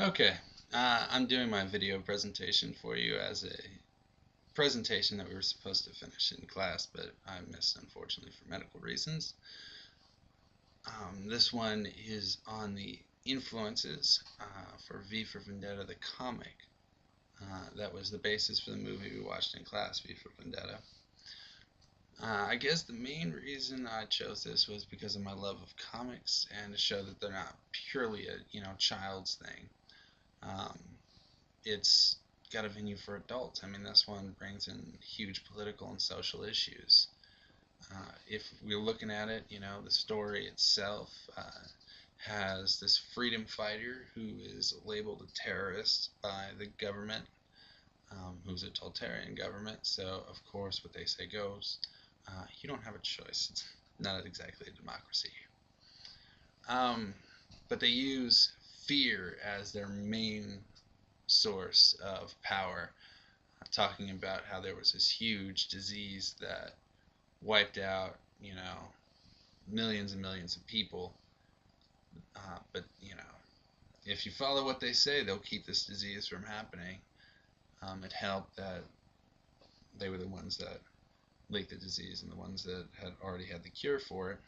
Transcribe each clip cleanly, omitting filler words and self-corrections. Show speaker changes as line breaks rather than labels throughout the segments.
Okay, I'm doing my video presentation for you as a presentation that we were supposed to finish in class, but I missed unfortunately for medical reasons. This one is on the influences for V for Vendetta, the comic. That was the basis for the movie we watched in class, V for Vendetta. I guess the main reason I chose this was because of my love of comics and to show that they're not purely a child's thing. Um, it's got a venue for adults. I mean, this one brings in huge political and social issues. If we're looking at it, the story itself has this freedom fighter who is labeled a terrorist by the government, who's a totalitarian government. So, of course, what they say goes. You don't have a choice. It's not exactly a democracy. Um, but they use fear as their main source of power, talking about how there was this huge disease that wiped out, millions and millions of people. But, if you follow what they say, they'll keep this disease from happening. It helped that they were the ones that leaked the disease and the ones that had already had the cure for it.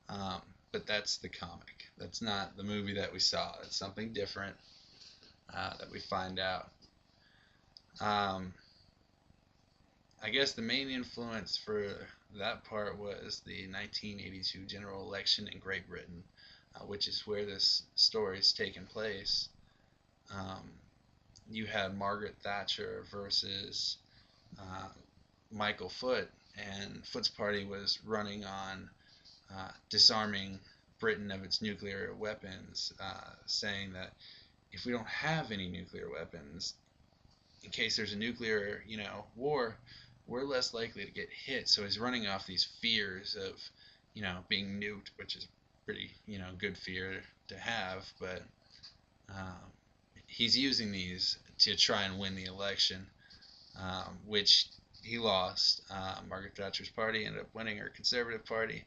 Um, but that's the comic. That's not the movie that we saw. It's something different that we find out. Um, I guess the main influence for that part was the 1982 general election in Great Britain, which is where this story is taking place. Um, you had Margaret Thatcher versus uh, Michael Foot, and Foot's party was running on disarming Britain of its nuclear weapons, saying that if we don't have any nuclear weapons, in case there's a nuclear, war, we're less likely to get hit. So he's running off these fears of, being nuked, which is pretty, good fear to have. But um, he's using these to try and win the election, which he lost. Margaret Thatcher's party ended up winning her Conservative Party.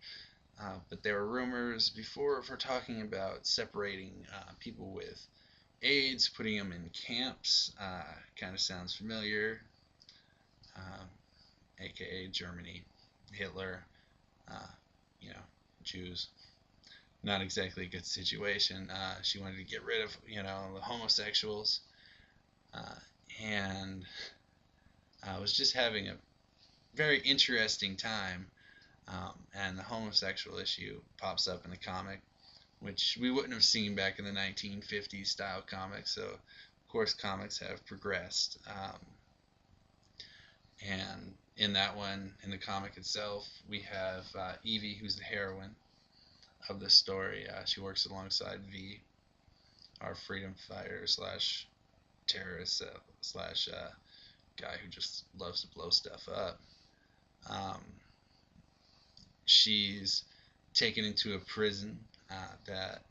But there were rumors before of her talking about separating people with AIDS, putting them in camps. Kind of sounds familiar. Um, aka Germany, Hitler, uh, you know, Jews. Not exactly a good situation. She wanted to get rid of, the homosexuals, uh, and I was just having a very interesting time. And the homosexual issue pops up in the comic, which we wouldn't have seen back in the 1950s style comics. So, of course, comics have progressed. And in that one, in the comic itself, we have Evie, who's the heroine of the story. She works alongside V, our freedom fighter slash terrorist slash guy who just loves to blow stuff up. Um, she's taken into a prison that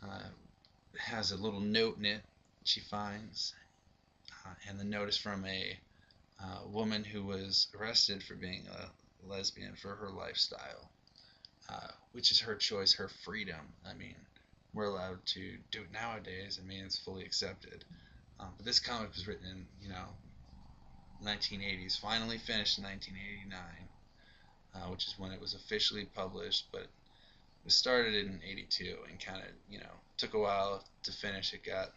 uh, has a little note in it she finds, and the note is from a woman who was arrested for being a lesbian for her lifestyle, which is her choice, her freedom. I mean, we're allowed to do it nowadays. I mean, it's fully accepted. But this comic was written in, 1980s, finally finished in 1989, which is when it was officially published. But it was started in 82 and kind of, took a while to finish. It got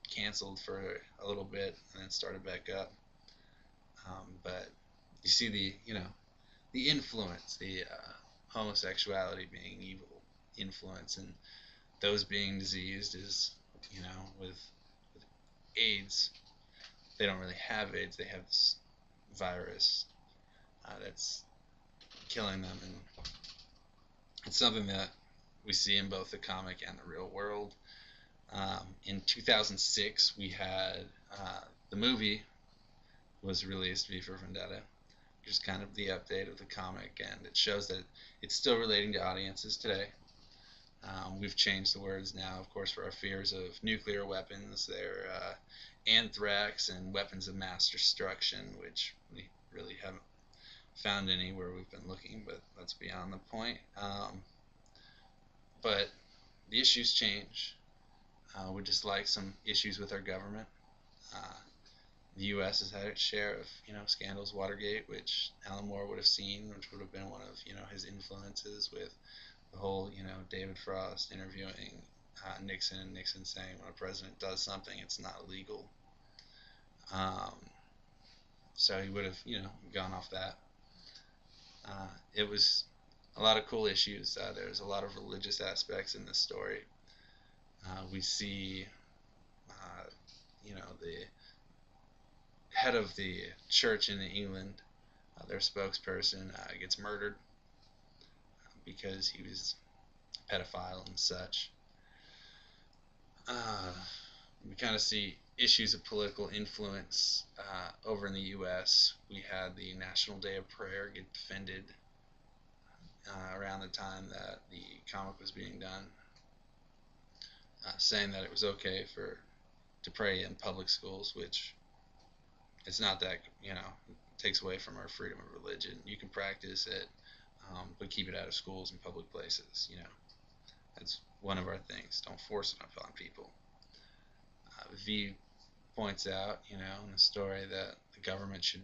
canceled for a little bit and then started back up. But you see the influence, the homosexuality being evil influence, and those being diseased is, with AIDS. They don't really have AIDS. They have this virus that's killing them, and it's something that we see in both the comic and the real world. In 2006, we had the movie was released, V for Vendetta, which is kind of the update of the comic, and it shows that it's still relating to audiences today. We've changed the words now, of course, for our fears of nuclear weapons. They're anthrax and weapons of mass destruction, which we really haven't found any where we've been looking, but that's beyond the point. But the issues change. would just like some issues with our government. Uh, the U.S. has had its share of scandals, Watergate, which Alan Moore would have seen, which would have been one of his influences with the whole David Frost interviewing Nixon, and Nixon saying when a president does something, it's not illegal. Um, so he would have gone off that. It was a lot of cool issues. There's a lot of religious aspects in this story. We see, the head of the church in England, their spokesperson, gets murdered because he was a pedophile and such. Uh, we kind of see issues of political influence over in the U.S. We had the National Day of Prayer get defended around the time that the comic was being done, saying that it was okay to pray in public schools, which it's not that takes away from our freedom of religion. You can practice it, but keep it out of schools and public places. That's one of our things. Don't force it upon people. V points out, in the story that the government should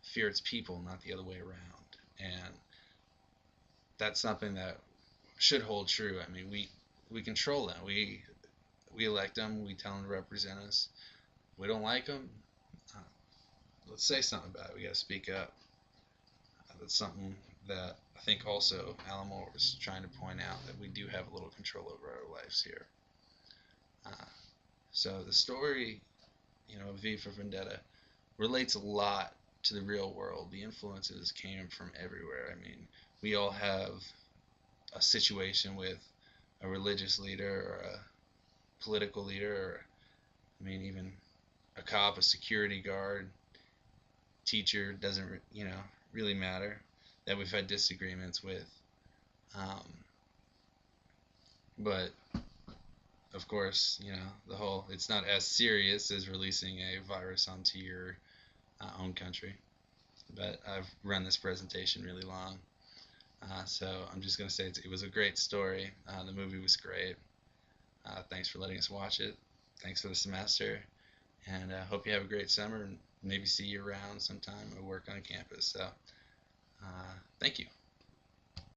fear its people, not the other way around, and that's something that should hold true. I mean, we control them. We elect them. We tell them to represent us. We don't like them. Uh, let's say something about it. We got to speak up. That's something that I think also Alan Moore was trying to point out, that we do have a little control over our lives here. So the story, of V for Vendetta relates a lot to the real world. The influences came from everywhere. I mean, we all have a situation with a religious leader or a political leader, or even a cop, a security guard, teacher, doesn't really matter, that we've had disagreements with. Um, but of course, the whole, it's not as serious as releasing a virus onto your own country. But I've run this presentation really long, so I'm just going to say it was a great story. The movie was great. Thanks for letting us watch it. Thanks for the semester, and I hope you have a great summer, and maybe see you around sometime or work on campus. So thank you.